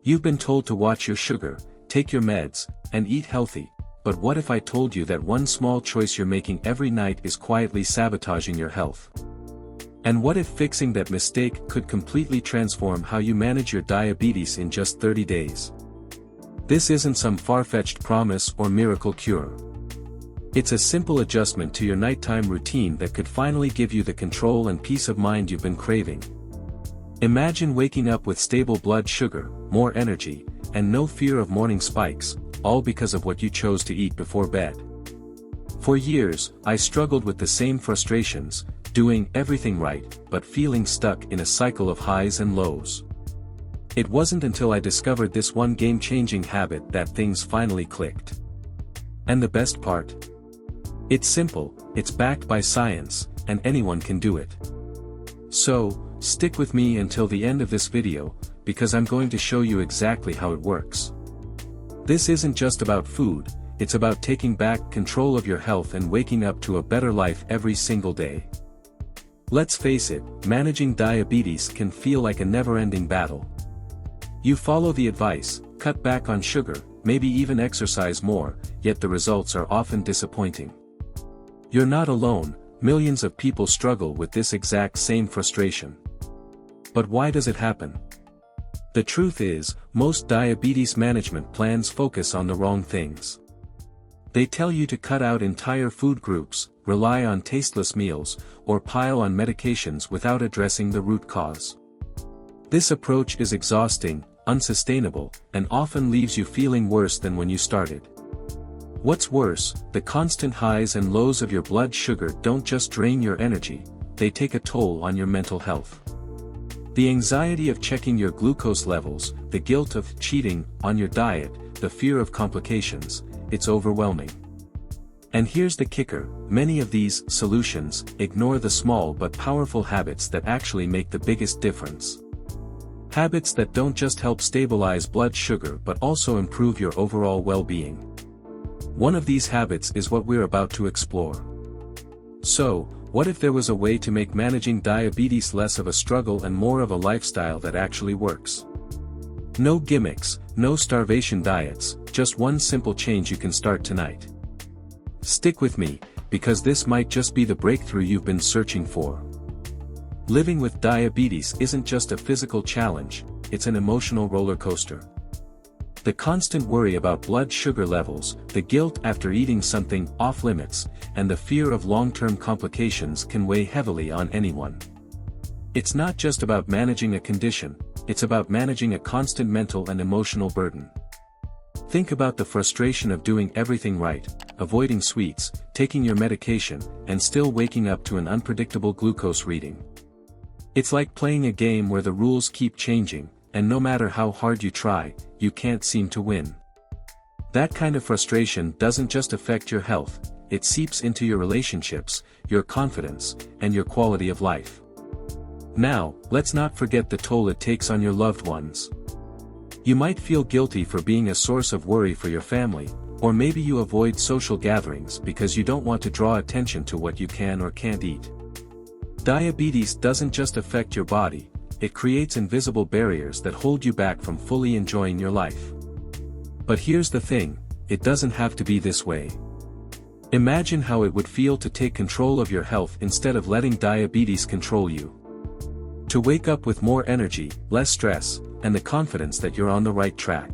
You've been told to watch your sugar, take your meds, and eat healthy, but what if I told you that one small choice you're making every night is quietly sabotaging your health? And what if fixing that mistake could completely transform how you manage your diabetes in just 30 days? This isn't some far-fetched promise or miracle cure. It's a simple adjustment to your nighttime routine that could finally give you the control and peace of mind you've been craving. Imagine waking up with stable blood sugar, more energy, and no fear of morning spikes, all because of what you chose to eat before bed. For years, I struggled with the same frustrations, doing everything right, but feeling stuck in a cycle of highs and lows. It wasn't until I discovered this one game-changing habit that things finally clicked. And the best part? It's simple, it's backed by science, and anyone can do it. So, stick with me until the end of this video, because I'm going to show you exactly how it works. This isn't just about food, it's about taking back control of your health and waking up to a better life every single day. Let's face it, managing diabetes can feel like a never-ending battle. You follow the advice, cut back on sugar, maybe even exercise more, yet the results are often disappointing. You're not alone, millions of people struggle with this exact same frustration. But why does it happen? The truth is, most diabetes management plans focus on the wrong things. They tell you to cut out entire food groups, rely on tasteless meals, or pile on medications without addressing the root cause. This approach is exhausting, unsustainable, and often leaves you feeling worse than when you started. What's worse, the constant highs and lows of your blood sugar don't just drain your energy, they take a toll on your mental health. The anxiety of checking your glucose levels, the guilt of cheating on your diet, the fear of complications, it's overwhelming. And here's the kicker, many of these solutions ignore the small but powerful habits that actually make the biggest difference. Habits that don't just help stabilize blood sugar but also improve your overall well-being. One of these habits is what we're about to explore. So, what if there was a way to make managing diabetes less of a struggle and more of a lifestyle that actually works? No gimmicks, no starvation diets, just one simple change you can start tonight. Stick with me, because this might just be the breakthrough you've been searching for. Living with diabetes isn't just a physical challenge, it's an emotional roller coaster. The constant worry about blood sugar levels, the guilt after eating something off-limits, and the fear of long-term complications can weigh heavily on anyone. It's not just about managing a condition, it's about managing a constant mental and emotional burden. Think about the frustration of doing everything right, avoiding sweets, taking your medication, and still waking up to an unpredictable glucose reading. It's like playing a game where the rules keep changing, and no matter how hard you try, you can't seem to win. That kind of frustration doesn't just affect your health, it seeps into your relationships, your confidence, and your quality of life. Now, let's not forget the toll it takes on your loved ones. You might feel guilty for being a source of worry for your family, or maybe you avoid social gatherings because you don't want to draw attention to what you can or can't eat. Diabetes doesn't just affect your body, it creates invisible barriers that hold you back from fully enjoying your life. But here's the thing, it doesn't have to be this way. Imagine how it would feel to take control of your health instead of letting diabetes control you. To wake up with more energy, less stress, and the confidence that you're on the right track.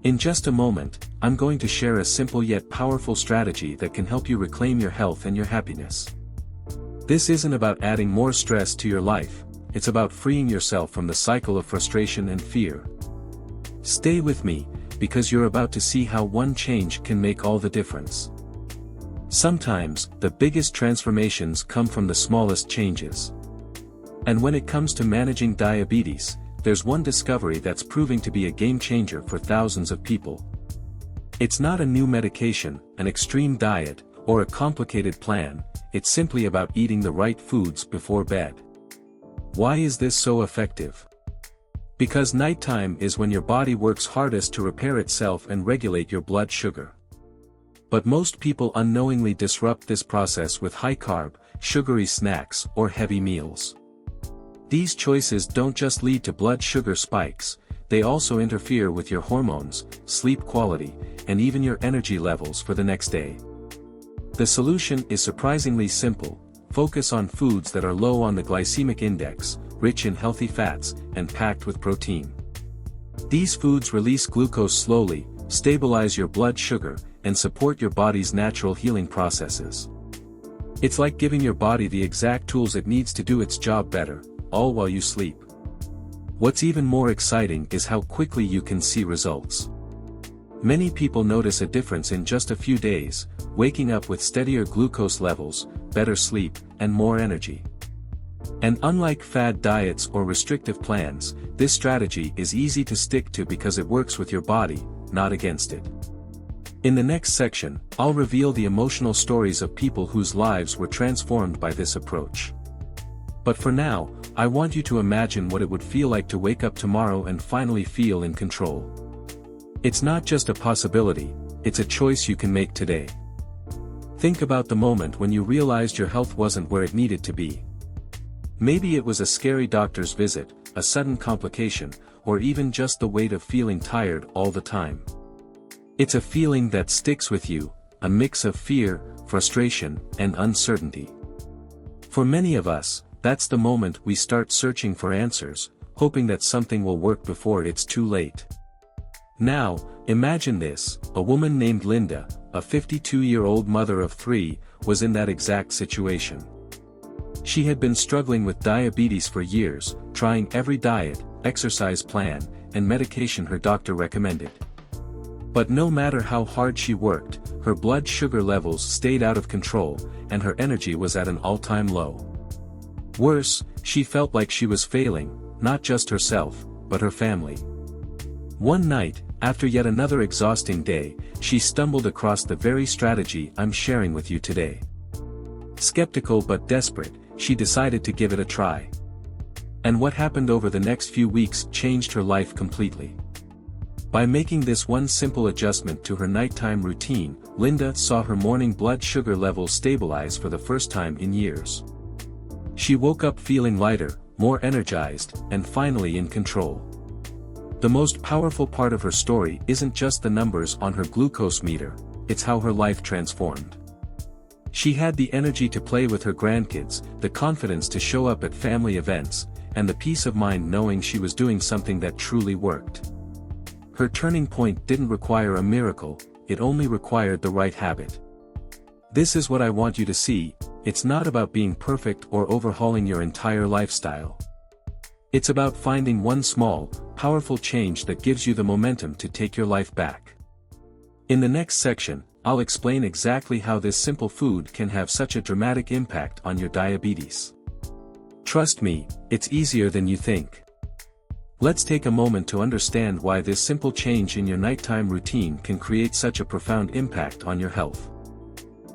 In just a moment, I'm going to share a simple yet powerful strategy that can help you reclaim your health and your happiness. This isn't about adding more stress to your life, it's about freeing yourself from the cycle of frustration and fear. Stay with me, because you're about to see how one change can make all the difference. Sometimes, the biggest transformations come from the smallest changes. And when it comes to managing diabetes, there's one discovery that's proving to be a game changer for thousands of people. It's not a new medication, an extreme diet, or a complicated plan, it's simply about eating the right foods before bed. Why is this so effective? Because nighttime is when your body works hardest to repair itself and regulate your blood sugar. But most people unknowingly disrupt this process with high-carb, sugary snacks or heavy meals. These choices don't just lead to blood sugar spikes, they also interfere with your hormones, sleep quality, and even your energy levels for the next day. The solution is surprisingly simple: focus on foods that are low on the glycemic index, rich in healthy fats, and packed with protein. These foods release glucose slowly, stabilize your blood sugar, and support your body's natural healing processes. It's like giving your body the exact tools it needs to do its job better, all while you sleep. What's even more exciting is how quickly you can see results. Many people notice a difference in just a few days, waking up with steadier glucose levels, better sleep, and more energy. And unlike fad diets or restrictive plans, this strategy is easy to stick to because it works with your body, not against it. In the next section, I'll reveal the emotional stories of people whose lives were transformed by this approach. But for now, I want you to imagine what it would feel like to wake up tomorrow and finally feel in control. It's not just a possibility, it's a choice you can make today. Think about the moment when you realized your health wasn't where it needed to be. Maybe it was a scary doctor's visit, a sudden complication, or even just the weight of feeling tired all the time. It's a feeling that sticks with you, a mix of fear, frustration, and uncertainty. For many of us, that's the moment we start searching for answers, hoping that something will work before it's too late. Now, imagine this: a woman named Linda, a 52-year-old mother of 3, was in that exact situation. She had been struggling with diabetes for years, trying every diet, exercise plan, and medication her doctor recommended. But no matter how hard she worked, her blood sugar levels stayed out of control, and her energy was at an all-time low. Worse, she felt like she was failing, not just herself, but her family. One night, after yet another exhausting day, she stumbled across the very strategy I'm sharing with you today. Skeptical but desperate, she decided to give it a try. And what happened over the next few weeks changed her life completely. By making this one simple adjustment to her nighttime routine, Linda saw her morning blood sugar levels stabilize for the first time in years. She woke up feeling lighter, more energized, and finally in control. The most powerful part of her story isn't just the numbers on her glucose meter, it's how her life transformed. She had the energy to play with her grandkids, the confidence to show up at family events, and the peace of mind knowing she was doing something that truly worked. Her turning point didn't require a miracle, it only required the right habit. This is what I want you to see: it's not about being perfect or overhauling your entire lifestyle. It's about finding one small, powerful change that gives you the momentum to take your life back. In the next section, I'll explain exactly how this simple food can have such a dramatic impact on your diabetes. Trust me, it's easier than you think. Let's take a moment to understand why this simple change in your nighttime routine can create such a profound impact on your health.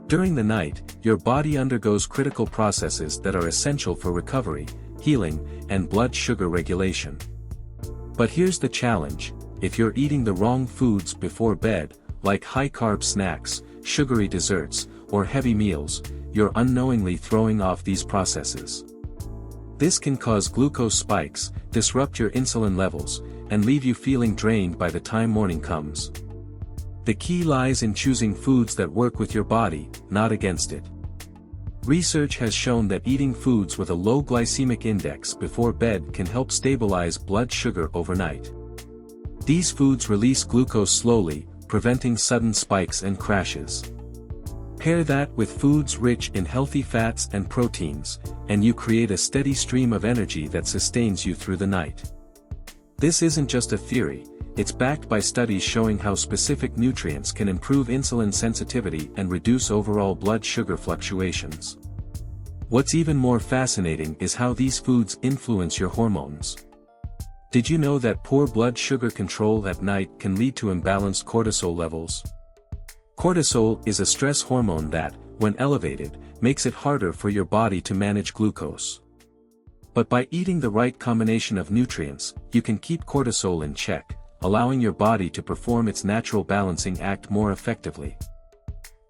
During the night, your body undergoes critical processes that are essential for recovery, healing, and blood sugar regulation. But here's the challenge: if you're eating the wrong foods before bed, like high-carb snacks, sugary desserts, or heavy meals, you're unknowingly throwing off these processes. This can cause glucose spikes, disrupt your insulin levels, and leave you feeling drained by the time morning comes. The key lies in choosing foods that work with your body, not against it. Research has shown that eating foods with a low glycemic index before bed can help stabilize blood sugar overnight. These foods release glucose slowly, preventing sudden spikes and crashes. Pair that with foods rich in healthy fats and proteins, and you create a steady stream of energy that sustains you through the night. This isn't just a theory, it's backed by studies showing how specific nutrients can improve insulin sensitivity and reduce overall blood sugar fluctuations. What's even more fascinating is how these foods influence your hormones. Did you know that poor blood sugar control at night can lead to imbalanced cortisol levels? Cortisol is a stress hormone that, when elevated, makes it harder for your body to manage glucose. But by eating the right combination of nutrients, you can keep cortisol in check, allowing your body to perform its natural balancing act more effectively.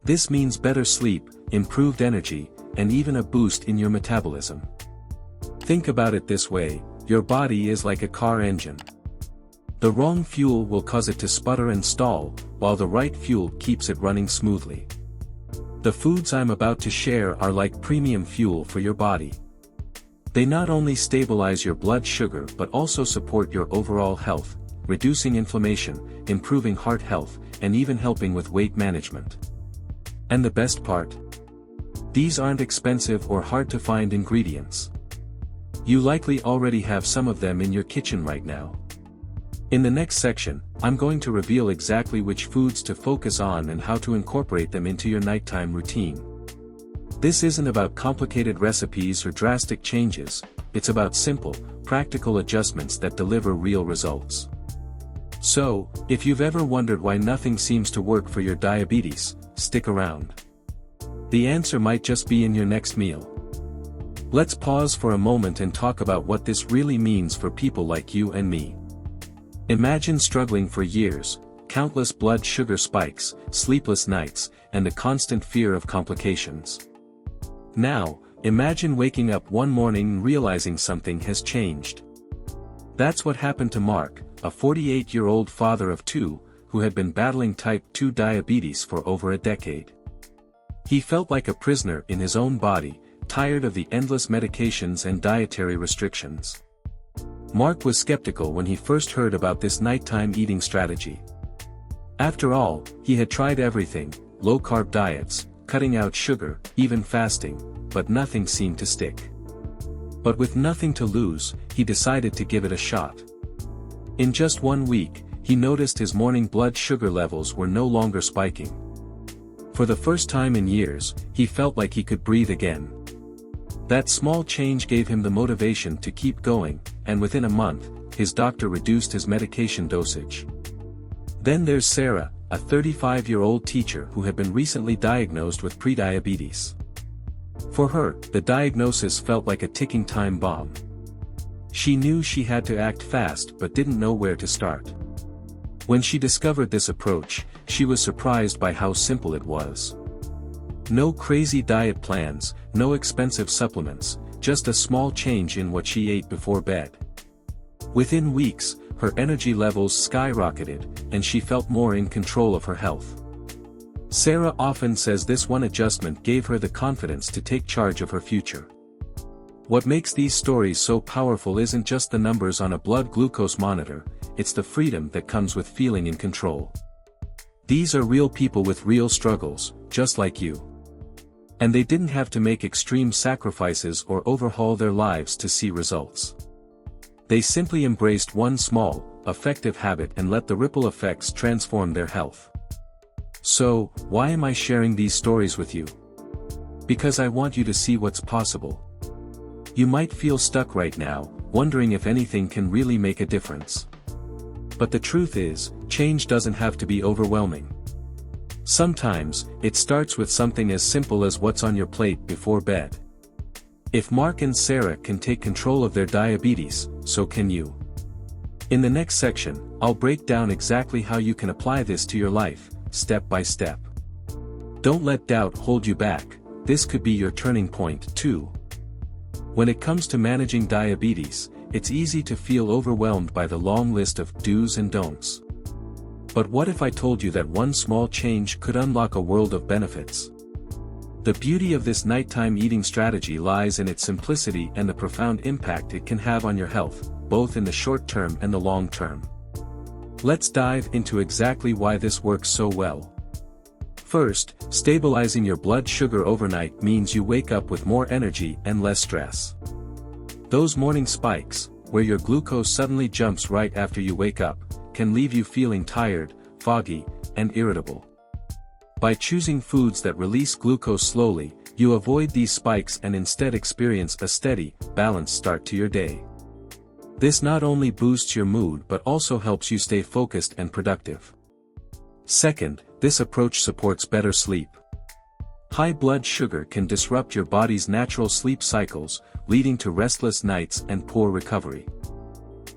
This means better sleep, improved energy, and even a boost in your metabolism. Think about it this way: your body is like a car engine. The wrong fuel will cause it to sputter and stall, while the right fuel keeps it running smoothly. The foods I'm about to share are like premium fuel for your body. They not only stabilize your blood sugar but also support your overall health, reducing inflammation, improving heart health, and even helping with weight management. And the best part? These aren't expensive or hard-to-find ingredients. You likely already have some of them in your kitchen right now. In the next section, I'm going to reveal exactly which foods to focus on and how to incorporate them into your nighttime routine. This isn't about complicated recipes or drastic changes, it's about simple, practical adjustments that deliver real results. So, if you've ever wondered why nothing seems to work for your diabetes, stick around. The answer might just be in your next meal. Let's pause for a moment and talk about what this really means for people like you and me. Imagine struggling for years, countless blood sugar spikes, sleepless nights, and the constant fear of complications. Now, imagine waking up one morning and realizing something has changed. That's what happened to Mark, a 48-year-old father of two, who had been battling type 2 diabetes for over a decade. He felt like a prisoner in his own body, tired of the endless medications and dietary restrictions. Mark was skeptical when he first heard about this nighttime eating strategy. After all, he had tried everything, low-carb diets, cutting out sugar, even fasting, but nothing seemed to stick. But with nothing to lose, he decided to give it a shot. In just 1 week, he noticed his morning blood sugar levels were no longer spiking. For the first time in years, he felt like he could breathe again. That small change gave him the motivation to keep going, and within a month, his doctor reduced his medication dosage. Then there's Sarah, a 35-year-old teacher who had been recently diagnosed with prediabetes. For her, the diagnosis felt like a ticking time bomb. She knew she had to act fast but didn't know where to start. When she discovered this approach, she was surprised by how simple it was. No crazy diet plans, no expensive supplements, just a small change in what she ate before bed. Within weeks, her energy levels skyrocketed, and she felt more in control of her health. Sarah often says this one adjustment gave her the confidence to take charge of her future. What makes these stories so powerful isn't just the numbers on a blood glucose monitor, it's the freedom that comes with feeling in control. These are real people with real struggles, just like you. And they didn't have to make extreme sacrifices or overhaul their lives to see results. They simply embraced one small, effective habit and let the ripple effects transform their health. So, why am I sharing these stories with you? Because I want you to see what's possible. You might feel stuck right now, wondering if anything can really make a difference. But the truth is, change doesn't have to be overwhelming. Sometimes, it starts with something as simple as what's on your plate before bed. If Mark and Sarah can take control of their diabetes, so can you. In the next section, I'll break down exactly how you can apply this to your life, step by step. Don't let doubt hold you back, this could be your turning point too. When it comes to managing diabetes, it's easy to feel overwhelmed by the long list of do's and don'ts. But what if I told you that one small change could unlock a world of benefits? The beauty of this nighttime eating strategy lies in its simplicity and the profound impact it can have on your health, both in the short term and the long term. Let's dive into exactly why this works so well. First, stabilizing your blood sugar overnight means you wake up with more energy and less stress. Those morning spikes, where your glucose suddenly jumps right after you wake up, can leave you feeling tired, foggy, and irritable. By choosing foods that release glucose slowly, you avoid these spikes and instead experience a steady, balanced start to your day. This not only boosts your mood but also helps you stay focused and productive. Second, this approach supports better sleep. High blood sugar can disrupt your body's natural sleep cycles, leading to restless nights and poor recovery.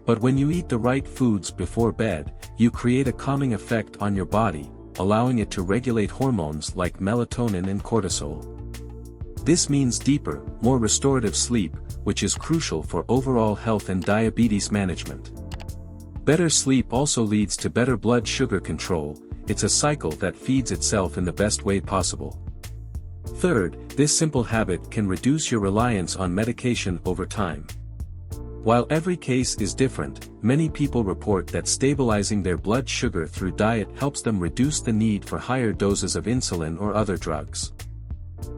But when you eat the right foods before bed, you create a calming effect on your body, allowing it to regulate hormones like melatonin and cortisol. This means deeper, more restorative sleep, which is crucial for overall health and diabetes management. Better sleep also leads to better blood sugar control. It's a cycle that feeds itself in the best way possible. Third, this simple habit can reduce your reliance on medication over time. While every case is different, many people report that stabilizing their blood sugar through diet helps them reduce the need for higher doses of insulin or other drugs.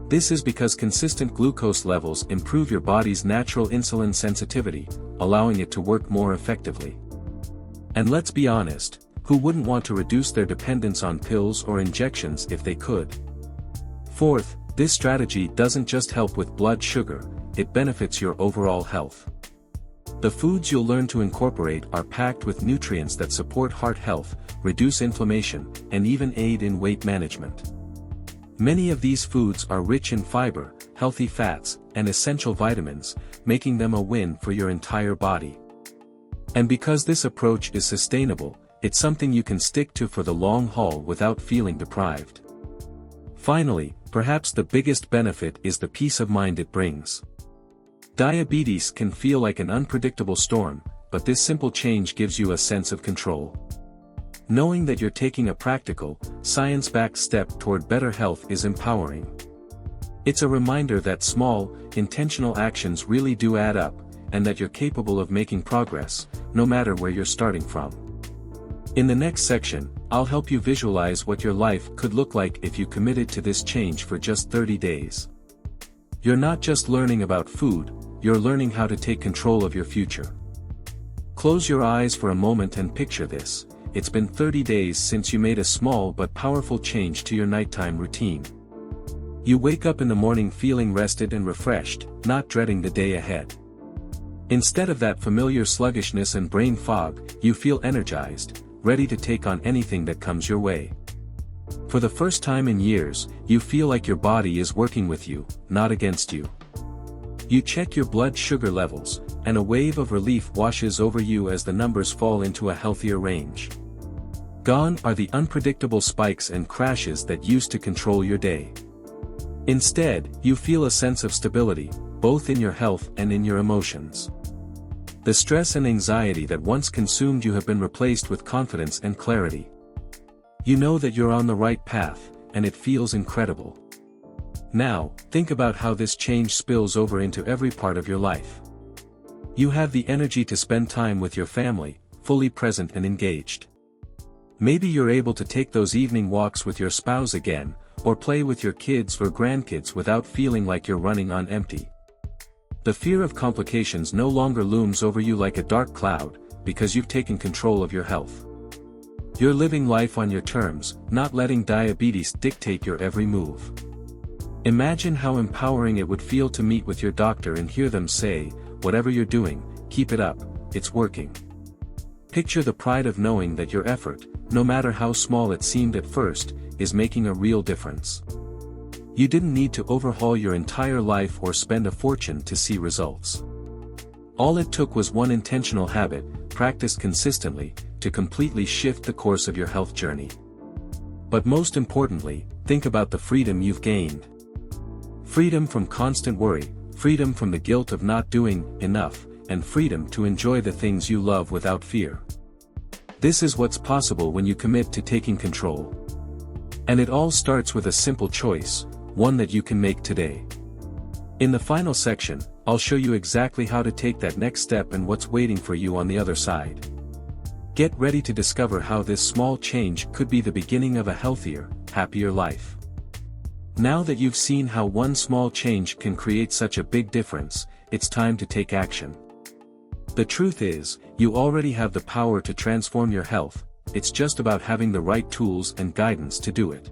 This is because consistent glucose levels improve your body's natural insulin sensitivity, allowing it to work more effectively. And let's be honest, who wouldn't want to reduce their dependence on pills or injections if they could? Fourth, this strategy doesn't just help with blood sugar, it benefits your overall health. The foods you'll learn to incorporate are packed with nutrients that support heart health, reduce inflammation, and even aid in weight management. Many of these foods are rich in fiber, healthy fats, and essential vitamins, making them a win for your entire body. And because this approach is sustainable, it's something you can stick to for the long haul without feeling deprived. Finally, perhaps the biggest benefit is the peace of mind it brings. Diabetes can feel like an unpredictable storm, but this simple change gives you a sense of control. Knowing that you're taking a practical, science-backed step toward better health is empowering. It's a reminder that small, intentional actions really do add up, and that you're capable of making progress, no matter where you're starting from. In the next section, I'll help you visualize what your life could look like if you committed to this change for just 30 days. You're not just learning about food, you're learning how to take control of your future. Close your eyes for a moment and picture this. It's been 30 days since you made a small but powerful change to your nighttime routine. You wake up in the morning feeling rested and refreshed, not dreading the day ahead. Instead of that familiar sluggishness and brain fog, you feel energized, ready to take on anything that comes your way. For the first time in years, you feel like your body is working with you, not against you. You check your blood sugar levels, and a wave of relief washes over you as the numbers fall into a healthier range. Gone are the unpredictable spikes and crashes that used to control your day. Instead, you feel a sense of stability, both in your health and in your emotions. The stress and anxiety that once consumed you have been replaced with confidence and clarity. You know that you're on the right path, and it feels incredible. Now, think about how this change spills over into every part of your life. You have the energy to spend time with your family, fully present and engaged. Maybe you're able to take those evening walks with your spouse again, or play with your kids or grandkids without feeling like you're running on empty. The fear of complications no longer looms over you like a dark cloud, because you've taken control of your health. You're living life on your terms, not letting diabetes dictate your every move. Imagine how empowering it would feel to meet with your doctor and hear them say, "Whatever you're doing, keep it up, it's working." Picture the pride of knowing that your effort, no matter how small it seemed at first, is making a real difference. You didn't need to overhaul your entire life or spend a fortune to see results. All it took was one intentional habit, practiced consistently, to completely shift the course of your health journey. But most importantly, think about the freedom you've gained. Freedom from constant worry, freedom from the guilt of not doing enough, and freedom to enjoy the things you love without fear. This is what's possible when you commit to taking control. And it all starts with a simple choice, one that you can make today. In the final section, I'll show you exactly how to take that next step and what's waiting for you on the other side. Get ready to discover how this small change could be the beginning of a healthier, happier life. Now that you've seen how one small change can create such a big difference, it's time to take action. The truth is, you already have the power to transform your health, it's just about having the right tools and guidance to do it.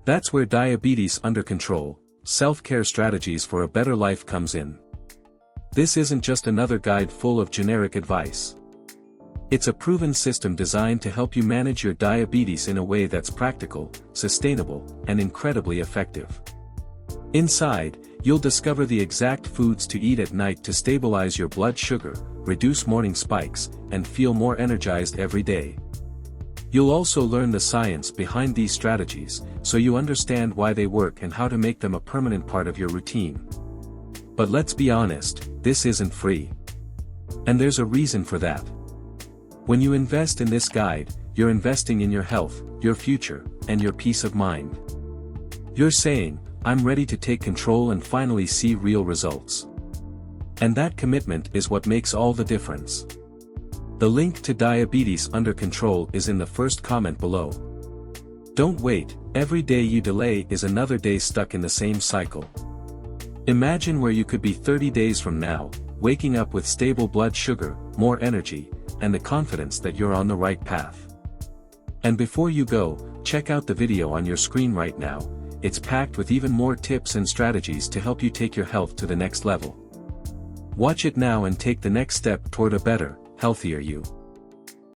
That's where Diabetes Under Control, Self-Care Strategies for a Better Life comes in. This isn't just another guide full of generic advice. It's a proven system designed to help you manage your diabetes in a way that's practical, sustainable, and incredibly effective. Inside, you'll discover the exact foods to eat at night to stabilize your blood sugar, reduce morning spikes, and feel more energized every day. You'll also learn the science behind these strategies, so you understand why they work and how to make them a permanent part of your routine. But let's be honest, this isn't free. And there's a reason for that. When you invest in this guide, you're investing in your health, your future, and your peace of mind. You're saying, I'm ready to take control and finally see real results. And that commitment is what makes all the difference. The link to Diabetes Under Control is in the first comment below. Don't wait, every day you delay is another day stuck in the same cycle. Imagine where you could be 30 days from now, waking up with stable blood sugar, more energy, and the confidence that you're on the right path. And before you go, check out the video on your screen right now. It's packed with even more tips and strategies to help you take your health to the next level. Watch it now and take the next step toward a better, healthier you.